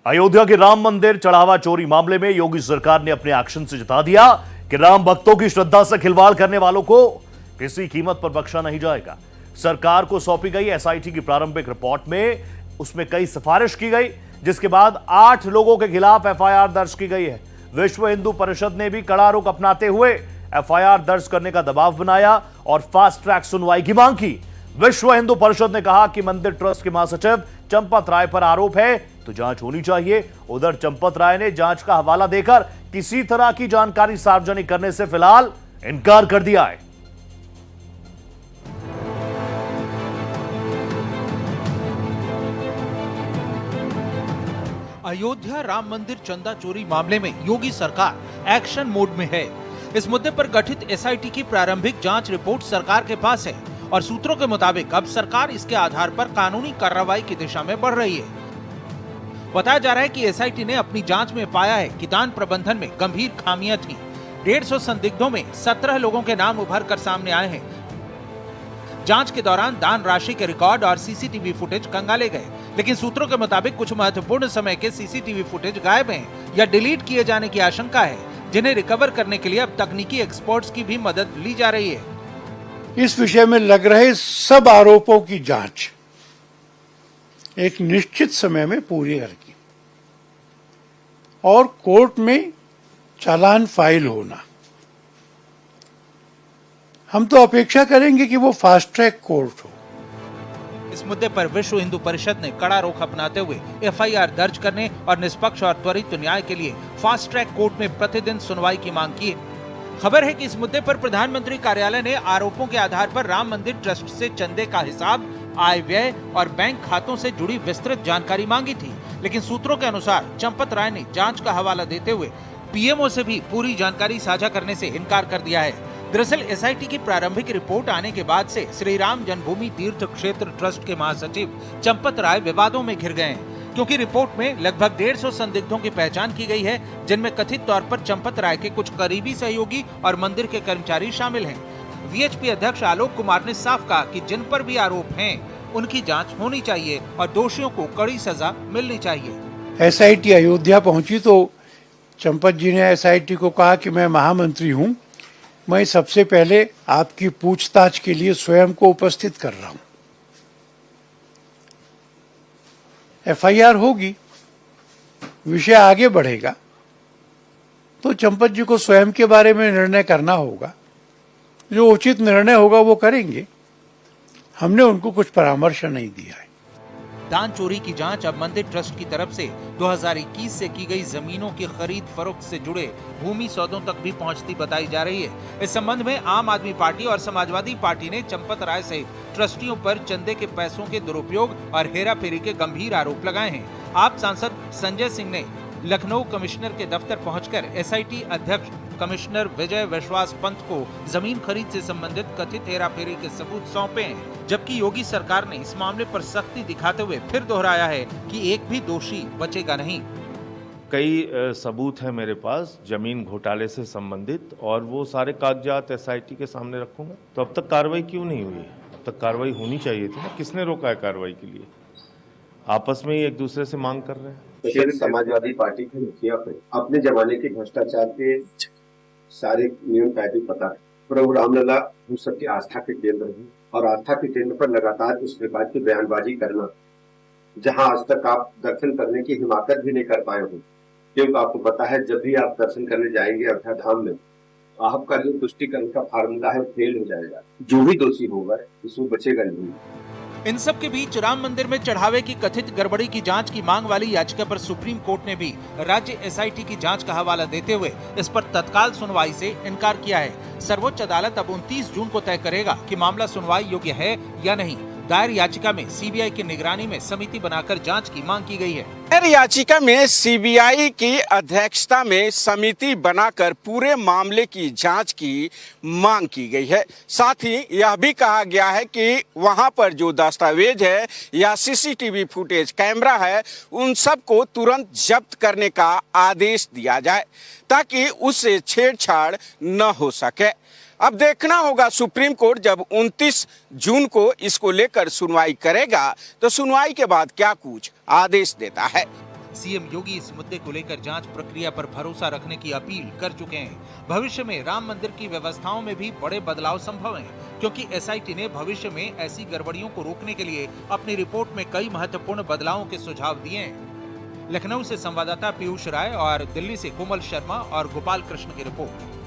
अयोध्या के राम मंदिर चढ़ावा चोरी मामले में योगी सरकार ने अपने एक्शन से जता दिया कि राम भक्तों की श्रद्धा से खिलवाड़ करने वालों को किसी कीमत पर बख्शा नहीं जाएगा। सरकार को सौंपी गई एसआईटी की प्रारंभिक रिपोर्ट में उसमें कई सिफारिश की गई, जिसके बाद 8 लोगों के खिलाफ एफआईआर दर्ज की गई है। विश्व हिंदू परिषद ने भी कड़ा रुख अपनाते हुए एफआईआर दर्ज करने का दबाव बनाया और फास्ट ट्रैक सुनवाई की मांग की। विश्व हिंदू परिषद ने कहा कि मंदिर ट्रस्ट के महासचिव चंपत राय पर आरोप है तो जांच होनी चाहिए। उधर चंपत राय ने जांच का हवाला देकर किसी तरह की जानकारी सार्वजनिक करने से फिलहाल इनकार कर दिया है। अयोध्या राम मंदिर चंदा चोरी मामले में योगी सरकार एक्शन मोड में है। इस मुद्दे पर गठित एसआईटी की प्रारंभिक जांच रिपोर्ट सरकार के पास है और सूत्रों के मुताबिक अब सरकार इसके आधार पर कानूनी कार्रवाई की दिशा में बढ़ रही है। बताया जा रहा है कि एसआईटी ने अपनी जांच में पाया है कि दान प्रबंधन में गंभीर खामियां थी। 150 संदिग्धों में 17 लोगों के नाम उभर कर सामने आए हैं। जांच के दौरान दान राशि के रिकॉर्ड और सीसीटीवी फुटेज खंगाले गए, लेकिन सूत्रों के मुताबिक कुछ महत्वपूर्ण समय के सीसीटीवी फुटेज गायब हैं या डिलीट किए जाने की आशंका है, जिन्हें रिकवर करने के लिए अब तकनीकी एक्सपर्ट्स की भी मदद ली जा रही है। इस विषय में लग रहे सब आरोपों की जांच एक निश्चित समय में पूरी होगी और कोर्ट में चालान फाइल होना। हम तो अपेक्षा करेंगे कि वो फास्ट ट्रैक कोर्ट हो। इस मुद्दे पर विश्व हिंदू परिषद ने कड़ा रुख अपनाते हुए एफआईआर दर्ज करने और निष्पक्ष और त्वरित न्याय के लिए फास्ट ट्रैक कोर्ट में प्रतिदिन सुनवाई की मांग की है। खबर है कि इस मुद्दे पर प्रधानमंत्री कार्यालय ने आरोपों के आधार पर राम मंदिर ट्रस्ट से चंदे का हिसाब, आय व्यय और बैंक खातों से जुड़ी विस्तृत जानकारी मांगी थी, लेकिन सूत्रों के अनुसार चंपत राय ने जांच का हवाला देते हुए पीएमओ से भी पूरी जानकारी साझा करने से इनकार कर दिया है। दरअसल एसआईटी की प्रारंभिक रिपोर्ट आने के बाद से श्री राम जन्मभूमि तीर्थ क्षेत्र ट्रस्ट के महासचिव चंपत राय विवादों में घिर गए हैं, क्योंकि रिपोर्ट में लगभग 150 संदिग्धों की पहचान की गई है, जिनमें कथित तौर पर चंपत राय के कुछ करीबी सहयोगी और मंदिर के कर्मचारी शामिल हैं। वीएचपी अध्यक्ष आलोक कुमार ने साफ कहा कि जिन पर भी आरोप हैं, उनकी जांच होनी चाहिए और दोषियों को कड़ी सजा मिलनी चाहिए। एसआईटी अयोध्या पहुंची तो चंपत जी ने एसआईटी को कहा कि मैं महामंत्री हूं, मैं सबसे पहले आपकी पूछताछ के लिए स्वयं को उपस्थित कर रहा हूं। एफआईआर होगी, विषय आगे बढ़ेगा तो चंपत जी को स्वयं के बारे में निर्णय करना होगा। जो उचित निर्णय होगा वो करेंगे। हमने उनको कुछ परामर्श नहीं दिया है। दान चोरी की जांच अब मंदिर ट्रस्ट की तरफ से 2021 से की गई जमीनों की खरीद फरोख्त से जुड़े भूमि सौदों तक भी पहुंचती बताई जा रही है। इस संबंध में आम आदमी पार्टी और समाजवादी पार्टी ने चंपत राय से ट्रस्टियों पर चंदे के पैसों के दुरुपयोग और हेराफेरी के गंभीर आरोप लगाए हैं। आप सांसद संजय सिंह ने लखनऊ कमिश्नर के दफ्तर पहुंचकर एसआईटी अध्यक्ष कमिश्नर विजय विश्वास पंत को जमीन खरीद से संबंधित कथित हेराफेरी के सबूत सौंपे हैं, जबकि योगी सरकार ने इस मामले पर सख्ती दिखाते हुए फिर दोहराया है कि एक भी दोषी बचेगा नहीं। कई सबूत है मेरे पास जमीन घोटाले से संबंधित और वो सारे कागजात एसआईटी के सामने रखूंगा। तो अब तक कार्रवाई क्यों नहीं हुई? अब तक कार्रवाई होनी चाहिए थी ना। किसने रोका है कार्रवाई के लिए? आपस में ही एक दूसरे से मांग कर रहे हैं। तो समाजवादी पार्टी के मुखिया को अपने जमाने के भ्रष्टाचार के सारे नियम कायदे पता है। प्रभु रामलला हम सबकी आस्था के केंद्र है और आस्था के केंद्र पर लगातार इस प्रकार की बयानबाजी करना, जहां आज तक आप दर्शन करने की हिमाकत भी नहीं कर पाए हो, क्योंकि आपको पता है जब भी आप दर्शन करने जाएंगे अयोध्या धाम में, आपका जो तुष्टिकरण का फार्मूला है फेल हो जाएगा। जो भी दोषी होगा उसमें बचेगा नहीं। इन सब के बीच राम मंदिर में चढ़ावे की कथित गड़बड़ी की जांच की मांग वाली याचिका पर सुप्रीम कोर्ट ने भी राज्य एसआईटी की जांच का हवाला देते हुए इस पर तत्काल सुनवाई से इनकार किया है। सर्वोच्च अदालत अब 29 जून को तय करेगा कि मामला सुनवाई योग्य है या नहीं। दायर याचिका में सीबीआई की निगरानी में समिति बनाकर जांच की मांग की गई है। दायर याचिका में सीबीआई की अध्यक्षता में समिति बनाकर पूरे मामले की जांच की मांग की गई है। साथ ही यह भी कहा गया है कि वहां पर जो दस्तावेज है या सीसीटीवी फुटेज कैमरा है, उन सब को तुरंत जब्त करने का आदेश दिया जाए ताकि उससे छेड़छाड़ न हो सके। अब देखना होगा सुप्रीम कोर्ट जब 29 जून को इसको लेकर सुनवाई करेगा तो सुनवाई के बाद क्या कुछ आदेश देता है। सीएम योगी इस मुद्दे को लेकर जांच प्रक्रिया पर भरोसा रखने की अपील कर चुके हैं। भविष्य में राम मंदिर की व्यवस्थाओं में भी बड़े बदलाव संभव हैं, क्योंकि एसआईटी ने भविष्य में ऐसी गड़बड़ियों को रोकने के लिए अपनी रिपोर्ट में कई महत्वपूर्ण बदलावों के सुझाव दिए हैं। लखनऊ से संवाददाता पीयूष राय और दिल्ली से कोमल शर्मा और गोपाल कृष्ण की रिपोर्ट।